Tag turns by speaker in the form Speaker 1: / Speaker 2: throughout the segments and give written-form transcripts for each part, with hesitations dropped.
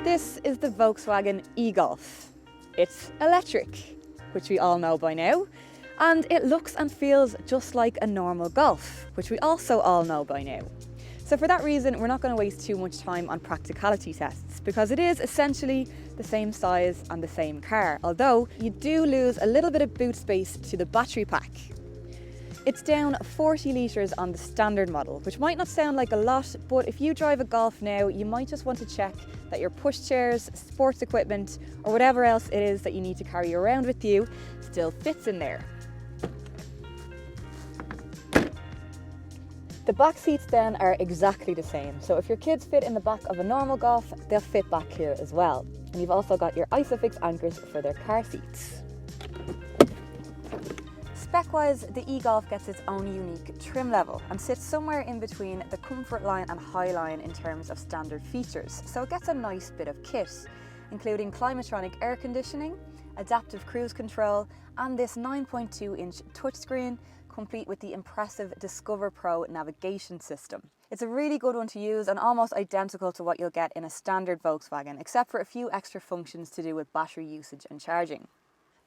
Speaker 1: This is the Volkswagen e-Golf. It's electric, which we all know by now, and it looks and feels just like a normal Golf, which we also all know by now. So for that reason, we're not going to waste too much time on practicality tests, because it is essentially the same size and the same car, although you do lose a little bit of boot space to the battery pack. It's down 40 litres on the standard model, which might not sound like a lot, but if you drive a Golf now, you might just want to check that your pushchairs, sports equipment, or whatever else it is that you need to carry around with you still fits in there. The back seats then are exactly the same, so if your kids fit in the back of a normal Golf, they'll fit back here as well. And you've also got your Isofix anchors for their car seats. Spec-wise, the e-Golf gets its own unique trim level and sits somewhere in between the Comfort line and High line in terms of standard features, so it gets a nice bit of kit, including Climatronic air conditioning, adaptive cruise control, and this 9.2-inch touchscreen, complete with the impressive Discover Pro navigation system. It's a really good one to use and almost identical to what you'll get in a standard Volkswagen, except for a few extra functions to do with battery usage and charging.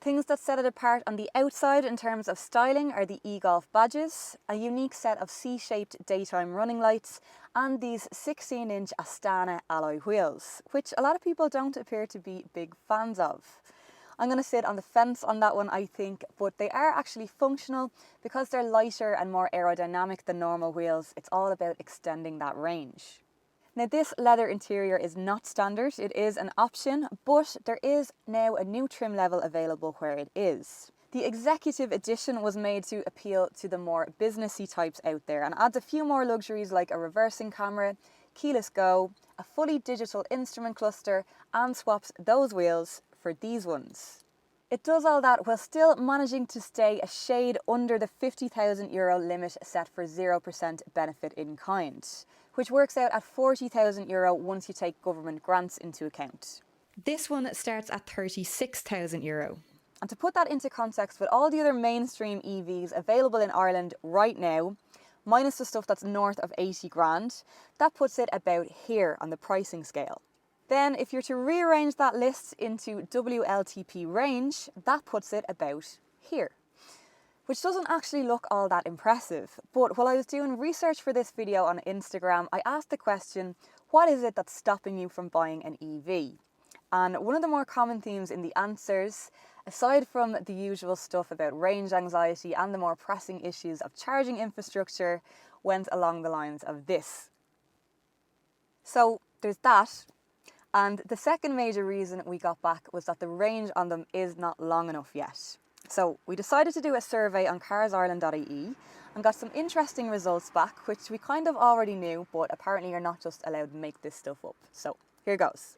Speaker 1: Things that set it apart on the outside in terms of styling are the e-Golf badges, a unique set of C-shaped daytime running lights, and these 16-inch Astana alloy wheels, which a lot of people don't appear to be big fans of. I'm going to sit on the fence on that one, I think, but they are actually functional because they're lighter and more aerodynamic than normal wheels. It's all about extending that range. Now, this leather interior is not standard, it is an option, but there is now a new trim level available where it is. The Executive Edition was made to appeal to the more businessy types out there and adds a few more luxuries like a reversing camera, keyless go, a fully digital instrument cluster, and swaps those wheels for these ones. It does all that while still managing to stay a shade under the €50,000 limit set for 0% benefit in kind, which works out at €40,000 once you take government grants into account. This one starts at €36,000. And to put that into context with all the other mainstream EVs available in Ireland right now, minus the stuff that's north of 80 grand, that puts it about here on the pricing scale. Then if you're to rearrange that list into WLTP range, that puts it about here, which doesn't actually look all that impressive. But while I was doing research for this video on Instagram, I asked the question, what is it that's stopping you from buying an EV? And one of the more common themes in the answers, aside from the usual stuff about range anxiety and the more pressing issues of charging infrastructure, went along the lines of this. So there's that. And the second major reason we got back was that the range on them is not long enough yet. So we decided to do a survey on CarsIreland.ie and got some interesting results back, which we kind of already knew, but apparently you're not just allowed to make this stuff up. So here goes.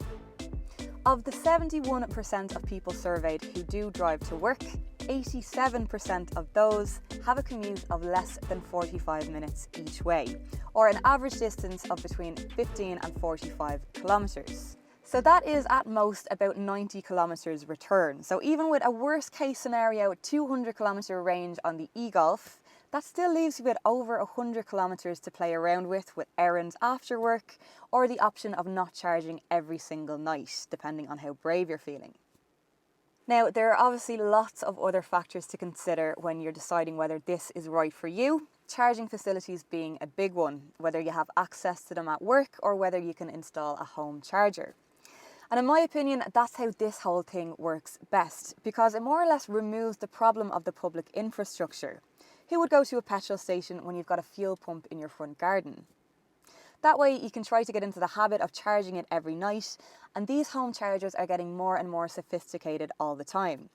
Speaker 1: Of the 71% of people surveyed who do drive to work, 87% of those have a commute of less than 45 minutes each way, or an average distance of between 15 and 45 kilometres. So that is at most about 90 kilometres return. So even with a worst case scenario 200 kilometre range on the e-Golf, that still leaves you with over 100 kilometres to play around with errands after work, or the option of not charging every single night, depending on how brave you're feeling. Now, there are obviously lots of other factors to consider when you're deciding whether this is right for you, charging facilities being a big one, whether you have access to them at work or whether you can install a home charger. And in my opinion, that's how this whole thing works best, because it more or less removes the problem of the public infrastructure. Who would go to a petrol station when you've got a fuel pump in your front garden? That way you can try to get into the habit of charging it every night, and these home chargers are getting more and more sophisticated all the time.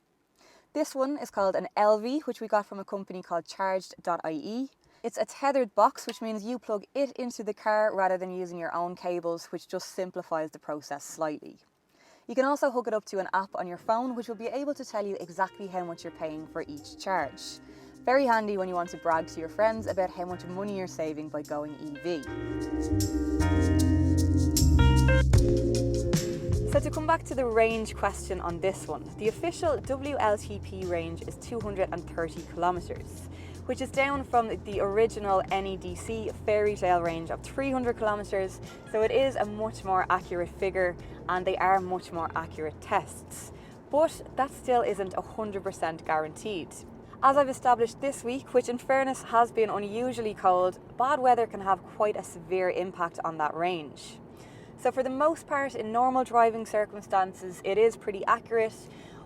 Speaker 1: This one is called an LV, which we got from a company called charged.ie. It's a tethered box, which means you plug it into the car rather than using your own cables, which just simplifies the process slightly. You can also hook it up to an app on your phone, which will be able to tell you exactly how much you're paying for each charge. Very handy when you want to brag to your friends about how much money you're saving by going EV. So to come back to the range question on this one, the official WLTP range is 230 kilometres, which is down from the original NEDC fairy tale range of 300 kilometers, so it is a much more accurate figure and they are much more accurate tests. But that still isn't 100% guaranteed. As I've established this week, which in fairness has been unusually cold, bad weather can have quite a severe impact on that range. So for the most part, in normal driving circumstances, it is pretty accurate.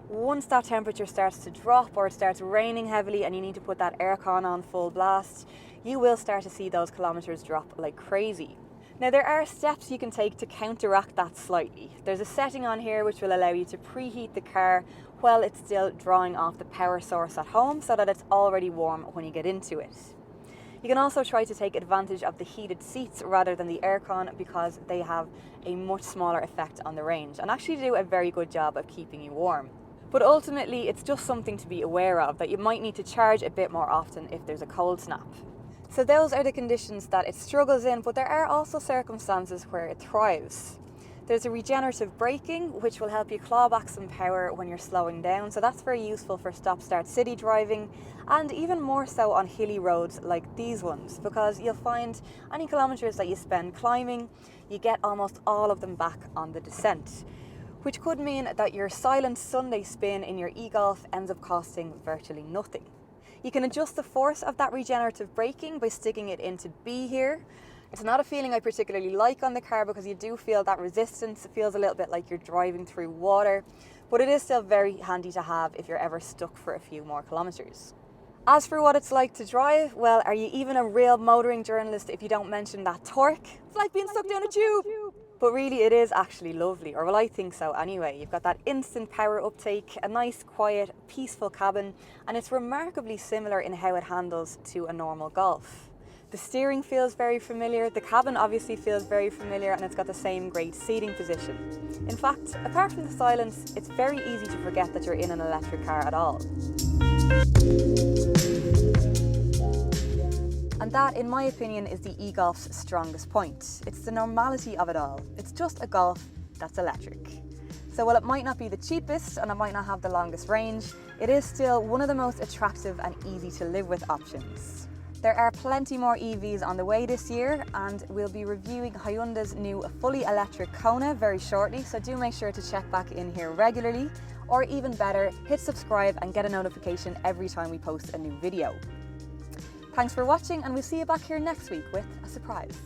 Speaker 1: Once that temperature starts to drop or it starts raining heavily and you need to put that aircon on full blast, you will start to see those kilometers drop like crazy. Now there are steps you can take to counteract that slightly. There's a setting on here which will allow you to preheat the car while it's still drawing off the power source at home so that it's already warm when you get into it. You can also try to take advantage of the heated seats rather than the aircon because they have a much smaller effect on the range and actually do a very good job of keeping you warm. But ultimately it's just something to be aware of, that you might need to charge a bit more often if there's a cold snap. So those are the conditions that it struggles in, but there are also circumstances where it thrives. There's a regenerative braking, which will help you claw back some power when you're slowing down, so that's very useful for stop-start city driving, and even more so on hilly roads like these ones, because you'll find any kilometres that you spend climbing, you get almost all of them back on the descent, which could mean that your silent Sunday spin in your e-Golf ends up costing virtually nothing. You can adjust the force of that regenerative braking by sticking it into B here. It's not a feeling I particularly like on the car because you do feel that resistance. It feels a little bit like you're driving through water, but it is still very handy to have if you're ever stuck for a few more kilometers. As for what it's like to drive, well, are you even a real motoring journalist if you don't mention that torque? It's like being stuck down a tube. But really it is actually lovely, or well, I think so anyway. You've got that instant power uptake, a nice, quiet, peaceful cabin, and it's remarkably similar in how it handles to a normal Golf. The steering feels very familiar, the cabin obviously feels very familiar, and it's got the same great seating position. In fact, apart from the silence, it's very easy to forget that you're in an electric car at all. And that, in my opinion, is the e-Golf's strongest point. It's the normality of it all. It's just a Golf that's electric. So while it might not be the cheapest and it might not have the longest range, it is still one of the most attractive and easy to live with options. There are plenty more EVs on the way this year, and we'll be reviewing Hyundai's new fully electric Kona very shortly, so do make sure to check back in here regularly, or even better, hit subscribe and get a notification every time we post a new video. Thanks for watching, and we'll see you back here next week with a surprise.